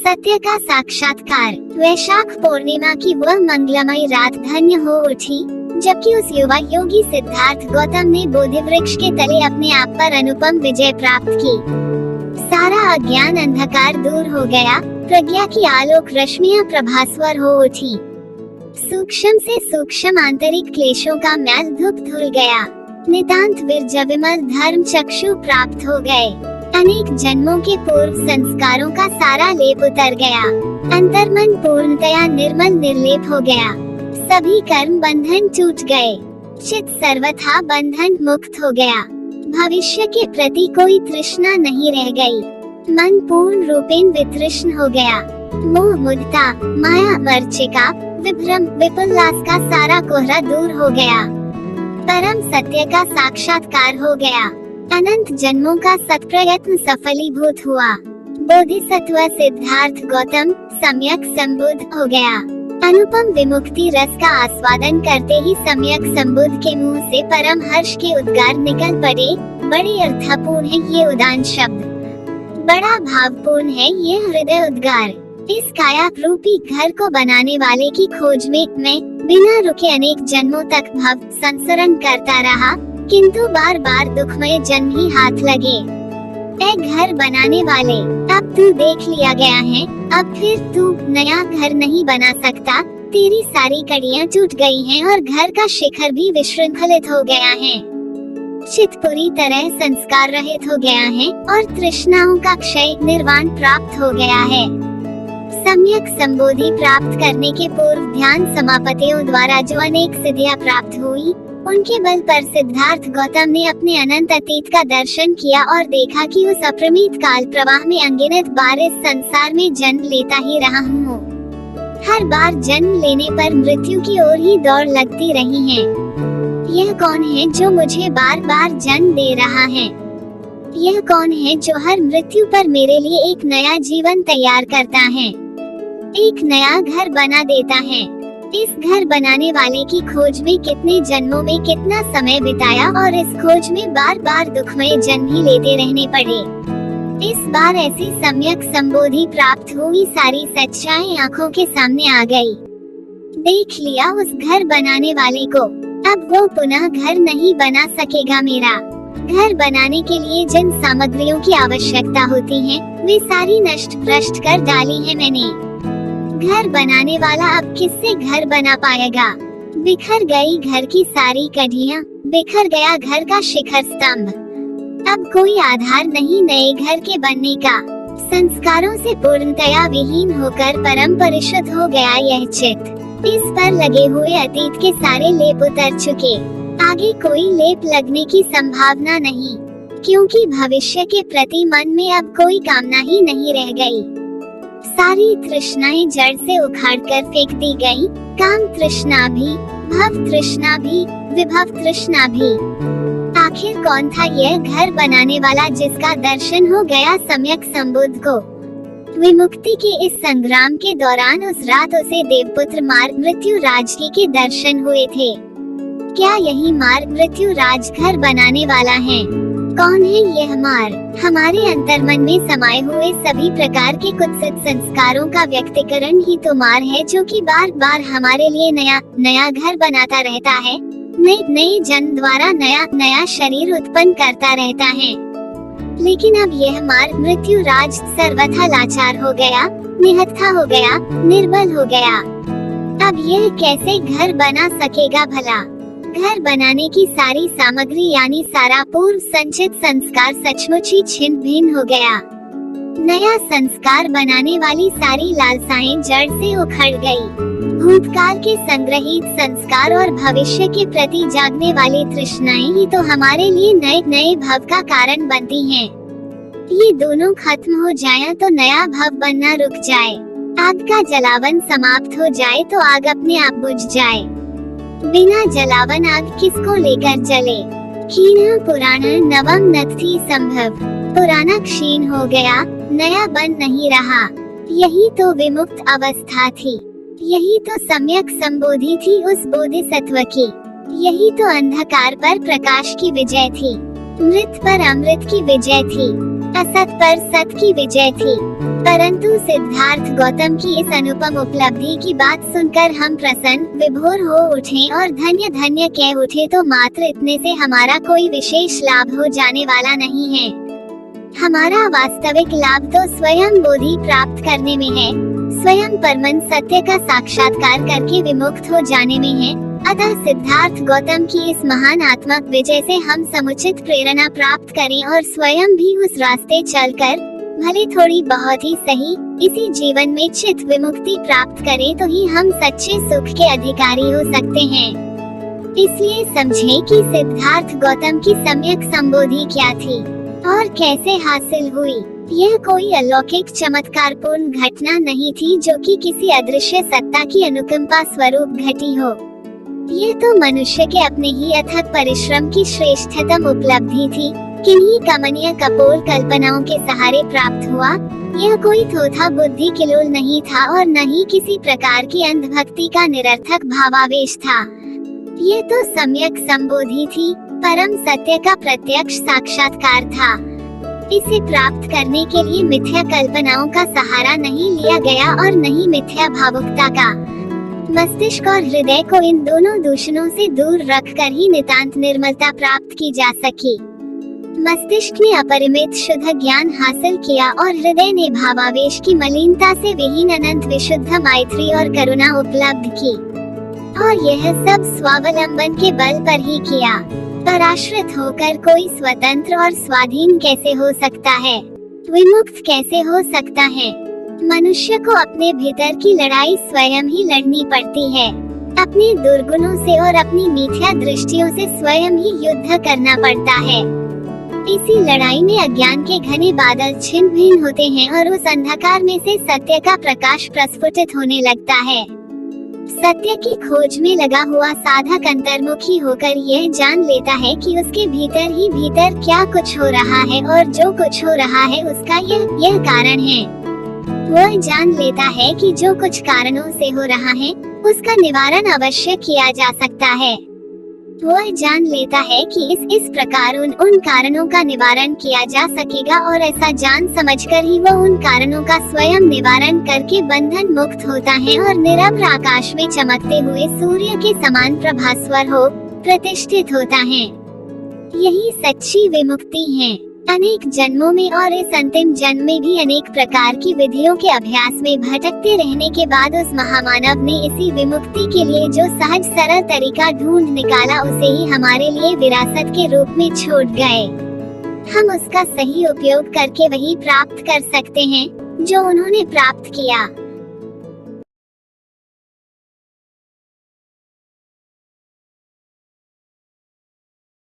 सत्य का साक्षात्कार। वैशाख पूर्णिमा की वह मंगलमयी रात धन्य हो उठी, जबकि उस युवा योगी सिद्धार्थ गौतम ने बोधि वृक्ष के तले अपने आप पर अनुपम विजय प्राप्त की। सारा अज्ञान अंधकार दूर हो गया, प्रज्ञा की आलोक रश्मियां प्रभास्वर हो उठी। सूक्ष्म से सूक्ष्म आंतरिक क्लेशों का मैल धूप धुल गया। नितांत विरज विमल धर्म चक्षु प्राप्त हो गए। अनेक जन्मों के पूर्व संस्कारों का सारा लेप उतर गया। अंतर्मन पूर्णतया निर्मल निर्लेप हो गया। सभी कर्म बंधन टूट गए। चित्त सर्वथा बंधन मुक्त हो गया। भविष्य के प्रति कोई तृष्णा नहीं रह गई। मन पूर्ण रूपेण वितृष्ण हो गया। मोह मुदता, माया मरीचिका, विभ्रम विपुल्लास का सारा कोहरा दूर हो गया। परम सत्य का साक्षात्कार हो गया। अनंत जन्मों का सत्प्रयत्न सफलीभूत हुआ। बोधिसत्व सिद्धार्थ गौतम सम्यक संबुद्ध हो गया। अनुपम विमुक्ति रस का आस्वादन करते ही सम्यक संबुद्ध के मुंह से परम हर्ष के उद्गार निकल पड़े। बड़े अर्थपूर्ण है ये उदान शब्द, बड़ा भावपूर्ण है ये हृदय उद्गार। इस काया रूपी घर को बनाने वाले की खोज में मैं बिना रुके अनेक जन्मों तक भव संसरण करता रहा, किंतु बार बार दुखमय जन्म ही हाथ लगे। ऐ घर बनाने वाले, अब तू देख लिया गया है, अब फिर तू नया घर नहीं बना सकता। तेरी सारी कड़ियां टूट गई हैं और घर का शिखर भी विशृंखलित हो गया है। चित्त पूरी तरह संस्कार रहित हो गया है और तृष्णाओं का क्षय निर्वाण प्राप्त हो गया है। सम्यक संबोधि प्राप्त करने के पूर्व ध्यान समापतियों द्वारा जो अनेक सिद्धियां प्राप्त हुई, उनके बल पर सिद्धार्थ गौतम ने अपने अनंत अतीत का दर्शन किया और देखा कि उस अप्रमित काल प्रवाह में अनगिनत बार इस संसार में जन्म लेता ही रहा हूँ। हर बार जन्म लेने पर मृत्यु की ओर ही दौड़ लगती रही है। यह कौन है जो मुझे बार बार जन्म दे रहा है? यह कौन है जो हर मृत्यु पर मेरे लिए एक नया जीवन तैयार करता है, एक नया घर बना देता है? इस घर बनाने वाले की खोज में कितने जन्मों में कितना समय बिताया और इस खोज में बार बार दुखमय जन्म ही लेते रहने पड़े। इस बार ऐसी सम्यक संबोधि प्राप्त हुई, सारी सच्चाई आंखों के सामने आ गई। देख लिया उस घर बनाने वाले को। अब वो पुनः घर नहीं बना सकेगा। मेरा घर बनाने के लिए जिन सामग्रियों की आवश्यकता होती है, वे सारी नष्ट भ्रष्ट कर डाली है मैंने। घर बनाने वाला अब किससे घर बना पाएगा? बिखर गई घर की सारी कड़ियां, बिखर गया घर का शिखर स्तंभ। अब कोई आधार नहीं नए घर के बनने का। संस्कारों से पूर्णतया विहीन होकर परम परिशुद्ध हो गया यह चित्त। इस पर लगे हुए अतीत के सारे लेप उतर चुके। आगे कोई लेप लगने की संभावना नहीं, क्योंकि भविष्य के प्रति मन में अब कोई कामना ही नहीं रह गई। सारी तृष्णाएं जड़ से उखाड़कर फेंक दी गई। काम तृष्णा भी, भव तृष्णा भी, विभव तृष्णा भी। आखिर कौन था यह घर बनाने वाला जिसका दर्शन हो गया सम्यक संबुद्ध को? विमुक्ति के इस संग्राम के दौरान उस रात उसे देवपुत्र मार्ग मृत्यु राज के दर्शन हुए थे। क्या यही मार्ग मृत्यु राज घर बनाने वाला है? कौन है यह मार्ग? हमारे अंतर्मन में समाये हुए सभी प्रकार के कुत्सित संस्कारों का व्यक्तिकरण ही तो मार्ग है, जो कि बार बार हमारे लिए नया नया घर बनाता रहता है, नए नए जन्म द्वारा नया नया शरीर उत्पन्न करता रहता है। लेकिन अब यह मार्ग मृत्यु राज सर्वथा लाचार हो गया, निहत्था हो गया, निर्बल हो गया। अब यह कैसे घर बना सकेगा भला? घर बनाने की सारी सामग्री यानी सारा पूर्व संचित संस्कार सचमुच ही छिन्न भिन्न हो गया। नया संस्कार बनाने वाली सारी लालसाएं जड़ से उखड़ गई। भूतकाल के संग्रहित संस्कार और भविष्य के प्रति जागने वाली तृष्णाएं ही तो हमारे लिए नए नए भव का कारण बनती हैं। ये दोनों खत्म हो जाएं तो नया भव बनना रुक जाए। आग का जलावन समाप्त हो जाए तो आग अपने आप बुझ जाए। बिना जलावन आग किसको लेकर जले? क्षीण पुराण नवम नथी संभव। पुराना क्षीण हो गया, नया बन नहीं रहा। यही तो विमुक्त अवस्था थी, यही तो सम्यक संबोधि थी उस बोधिसत्व की। यही तो अंधकार पर प्रकाश की विजय थी, मृत पर अमृत की विजय थी, असत पर सत की विजय थी। परंतु सिद्धार्थ गौतम की इस अनुपम उपलब्धि की बात सुनकर हम प्रसन्न विभोर हो उठे और धन्य धन्य कह उठे। तो मात्र इतने से हमारा कोई विशेष लाभ हो जाने वाला नहीं है। हमारा वास्तविक लाभ तो स्वयं बोधि प्राप्त करने में है, स्वयं परम सत्य का साक्षात्कार करके विमुक्त हो जाने में है। अतः सिद्धार्थ गौतम की इस महान आत्मक विजय से हम समुचित प्रेरणा प्राप्त करें और स्वयं भी उस रास्ते चलकर भले थोड़ी बहुत ही सही इसी जीवन में चित्त विमुक्ति प्राप्त करें तो ही हम सच्चे सुख के अधिकारी हो सकते हैं। इसलिए समझें कि सिद्धार्थ गौतम की सम्यक संबोधि क्या थी और कैसे हासिल हुई। यह कोई अलौकिक चमत्कारपूर्ण घटना नहीं थी जो कि किसी अदृश्य सत्ता की अनुकंपा स्वरूप घटी हो। ये तो मनुष्य के अपने ही अथक परिश्रम की श्रेष्ठतम उपलब्धि थी, किन्हीं कमनीय कपोल कल्पनाओं के सहारे प्राप्त हुआ। यह कोई थोथा बुद्धि किलोल नहीं था और न ही किसी प्रकार की अंधभक्ति का निरर्थक भावावेश था। ये तो सम्यक संबोधि थी, परम सत्य का प्रत्यक्ष साक्षात्कार था। इसे प्राप्त करने के लिए मिथ्या कल्पनाओं का सहारा नहीं लिया गया और न ही मिथ्या भावुकता का। मस्तिष्क और हृदय को इन दोनों दूषणों से दूर रखकर ही नितांत निर्मलता प्राप्त की जा सकी। मस्तिष्क ने अपरिमित शुद्ध ज्ञान हासिल किया और हृदय ने भावावेश की मलिनता से विहीन अनंत विशुद्ध मैत्री और करुणा उपलब्ध की। और यह सब स्वावलंबन के बल पर ही किया। पराश्रित होकर कोई स्वतंत्र और स्वाधीन कैसे हो सकता है, विमुक्त कैसे हो सकता है? मनुष्य को अपने भीतर की लड़ाई स्वयं ही लड़नी पड़ती है। अपने दुर्गुणों से और अपनी मिथ्या दृष्टियों से स्वयं ही युद्ध करना पड़ता है। इसी लड़ाई में अज्ञान के घने बादल छिन्न भिन्न होते हैं और उस अंधकार में से सत्य का प्रकाश प्रस्फुटित होने लगता है। सत्य की खोज में लगा हुआ साधक अंतर्मुखी होकर यह जान लेता है कि उसके भीतर ही भीतर क्या कुछ हो रहा है और जो कुछ हो रहा है उसका यह कारण है। वह जान लेता है कि जो कुछ कारणों से हो रहा है उसका निवारण अवश्य किया जा सकता है। वह जान लेता है कि इस प्रकार उन कारणों का निवारण किया जा सकेगा और ऐसा जान समझकर ही वह उन कारणों का स्वयं निवारण करके बंधन मुक्त होता है और निरभ्र आकाश में चमकते हुए सूर्य के समान प्रभास्वर हो प्रतिष्ठित होता है। यही सच्ची विमुक्ति है। अनेक जन्मों में और इस अंतिम जन्म में भी अनेक प्रकार की विधियों के अभ्यास में भटकते रहने के बाद उस महामानव ने इसी विमुक्ति के लिए जो सहज सरल तरीका ढूंढ निकाला उसे ही हमारे लिए विरासत के रूप में छोड़ गए। हम उसका सही उपयोग करके वही प्राप्त कर सकते हैं जो उन्होंने प्राप्त किया।